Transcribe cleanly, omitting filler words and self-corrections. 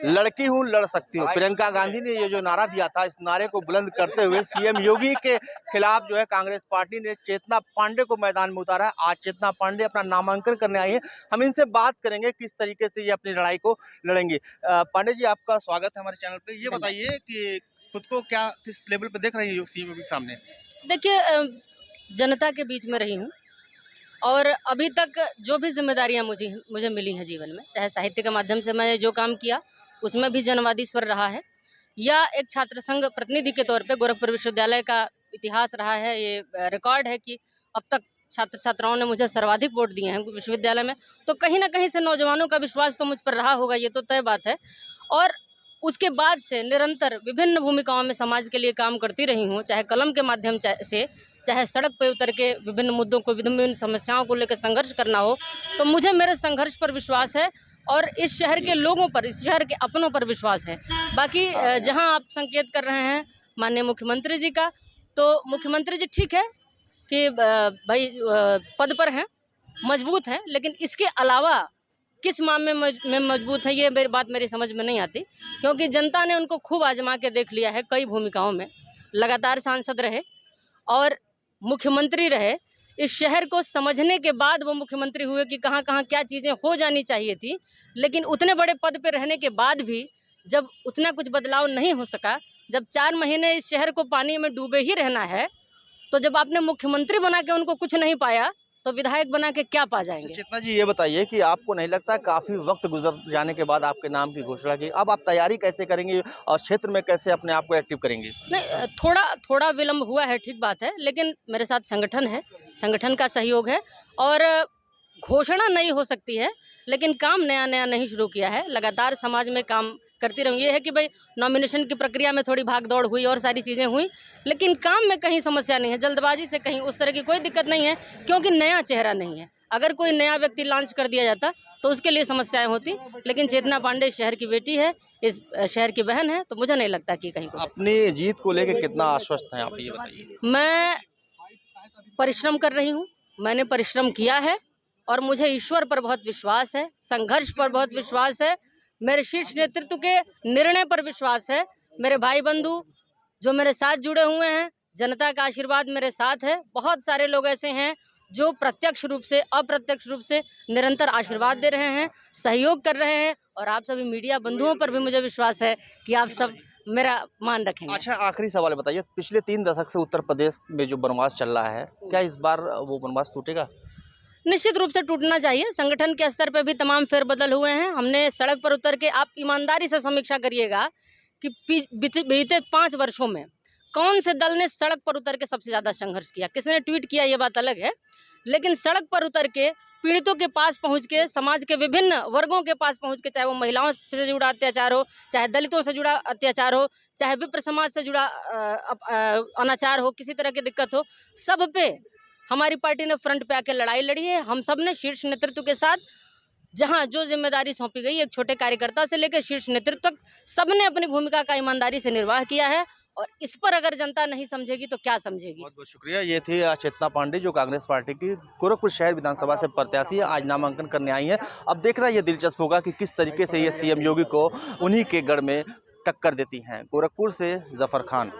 लड़की हूँ लड़ सकती हूँ, प्रियंका गांधी ने ये जो नारा दिया था, इस नारे को बुलंद करते हुए सीएम योगी के खिलाफ जो है कांग्रेस पार्टी ने चेतना पांडे को मैदान में उतारा। आज चेतना पांडे अपना नामांकन करने आई है, हम इनसे बात करेंगे किस तरीके से ये अपनी लड़ाई को लड़ेंगे। पांडे जी, आपका स्वागत है हमारे चैनल पे। ये बताइए कि खुद को क्या किस लेवल पे देख रहे हैं सीएम योगी के सामने? देखिए, जनता के बीच में रही हूँ और अभी तक जो भी जिम्मेदारियां मुझे मिली हैं जीवन में, चाहे साहित्य के माध्यम से मैं जो काम किया उसमें भी जनवादी स्वर रहा है, या एक छात्र संघ प्रतिनिधि के तौर पे गोरखपुर विश्वविद्यालय का इतिहास रहा है। ये रिकॉर्ड है कि अब तक छात्र छात्राओं ने मुझे सर्वाधिक वोट दिए हैं विश्वविद्यालय में, तो कहीं ना कहीं से नौजवानों का विश्वास तो मुझ पर रहा होगा, ये तो तय बात है। और उसके बाद से निरंतर विभिन्न भूमिकाओं में समाज के लिए काम करती रही हूँ, चाहे कलम के माध्यम से, चाहे सड़क पर उतर के विभिन्न मुद्दों को, विभिन्न समस्याओं को लेकर संघर्ष करना हो, तो मुझे मेरे संघर्ष पर विश्वास है और इस शहर के लोगों पर, इस शहर के अपनों पर विश्वास है। बाकी जहां आप संकेत कर रहे हैं माननीय मुख्यमंत्री जी का, तो मुख्यमंत्री जी ठीक है कि भाई पद पर हैं, मजबूत हैं, लेकिन इसके अलावा किस मामले में मजबूत है, ये मेरी बात मेरी समझ में नहीं आती, क्योंकि जनता ने उनको खूब आजमा के देख लिया है। कई भूमिकाओं में लगातार सांसद रहे और मुख्यमंत्री रहे। इस शहर को समझने के बाद वो मुख्यमंत्री हुए कि कहाँ कहाँ क्या चीज़ें हो जानी चाहिए थी, लेकिन उतने बड़े पद पे रहने के बाद भी जब उतना कुछ बदलाव नहीं हो सका, जब 4 महीने इस शहर को पानी में डूबे ही रहना है, तो जब आपने मुख्यमंत्री बना के उनको कुछ नहीं पाया, तो विधायक बना के क्या पा जाएंगे? चेतना जी, ये बताइए कि आपको नहीं लगता काफी वक्त गुजर जाने के बाद आपके नाम की घोषणा की, अब आप तैयारी कैसे करेंगे और क्षेत्र में कैसे अपने आप को एक्टिव करेंगे? नहीं, थोड़ा विलंब हुआ है, ठीक बात है, लेकिन मेरे साथ संगठन है, संगठन का सहयोग है और घोषणा नहीं हो सकती है, लेकिन काम नया नहीं शुरू किया है। लगातार समाज में काम करती रहूँ। ये है कि भाई नॉमिनेशन की प्रक्रिया में थोड़ी भाग दौड़ हुई और सारी चीज़ें हुई, लेकिन काम में कहीं समस्या नहीं है, जल्दबाजी से कहीं उस तरह की कोई दिक्कत नहीं है, क्योंकि नया चेहरा नहीं है। अगर कोई नया व्यक्ति लॉन्च कर दिया जाता तो उसके लिए समस्याएं होती, लेकिन चेतना पांडे शहर की बेटी है, इस शहर की बहन है, तो मुझे नहीं लगता कि कहीं को। अपनी जीत को लेकर कितना आश्वस्त हैं आप, ये बताइए? मैं परिश्रम कर रही हूँ, मैंने परिश्रम किया है और मुझे ईश्वर पर बहुत विश्वास है, संघर्ष पर बहुत विश्वास है, मेरे शीर्ष नेतृत्व के निर्णय पर विश्वास है, मेरे भाई बंधु जो मेरे साथ जुड़े हुए हैं, जनता का आशीर्वाद मेरे साथ है। बहुत सारे लोग ऐसे हैं जो प्रत्यक्ष रूप से, अप्रत्यक्ष रूप से निरंतर आशीर्वाद दे रहे हैं, सहयोग कर रहे हैं, और आप सभी मीडिया बंधुओं पर भी मुझे विश्वास है कि आप सब मेरा मान रखेंगे। अच्छा, आखिरी सवाल बताइए, पिछले 3 दशक से उत्तर प्रदेश में जो वनवास चल रहा है, क्या इस बार वो वनवास टूटेगा? निश्चित रूप से टूटना चाहिए। संगठन के स्तर पर भी तमाम फेरबदल हुए हैं। हमने सड़क पर उतर के, आप ईमानदारी से समीक्षा करिएगा कि बीते 5 वर्षों में कौन से दल ने सड़क पर उतर के सबसे ज़्यादा संघर्ष किया। किसने ट्वीट किया ये बात अलग है, लेकिन सड़क पर उतर के पीड़ितों के पास पहुंच के, समाज के विभिन्न वर्गों के पास पहुंच के, चाहे वो महिलाओं से जुड़ा अत्याचार हो, चाहे दलितों से जुड़ा अत्याचार हो, चाहे विप्र समाज से जुड़ा अनाचार हो, किसी तरह की दिक्कत हो, सब पे हमारी पार्टी ने फ्रंट पे आके लड़ाई लड़ी है। हम सब ने शीर्ष नेतृत्व के साथ, जहां जो जिम्मेदारी सौंपी गई, एक छोटे कार्यकर्ता से लेकर शीर्ष नेतृत्व तक, सबने अपनी भूमिका का ईमानदारी से निर्वाह किया है, और इस पर अगर जनता नहीं समझेगी तो क्या समझेगी। बहुत बहुत शुक्रिया। ये थी चेतना पांडे, जो कांग्रेस पार्टी की गोरखपुर शहर विधानसभा से प्रत्याशी है, आज नामांकन करने आई है। अब देखना ये दिलचस्प होगा कि किस तरीके से ये सीएम योगी को उन्हीं के गढ़ में टक्कर देती हैं। गोरखपुर से जफर खान।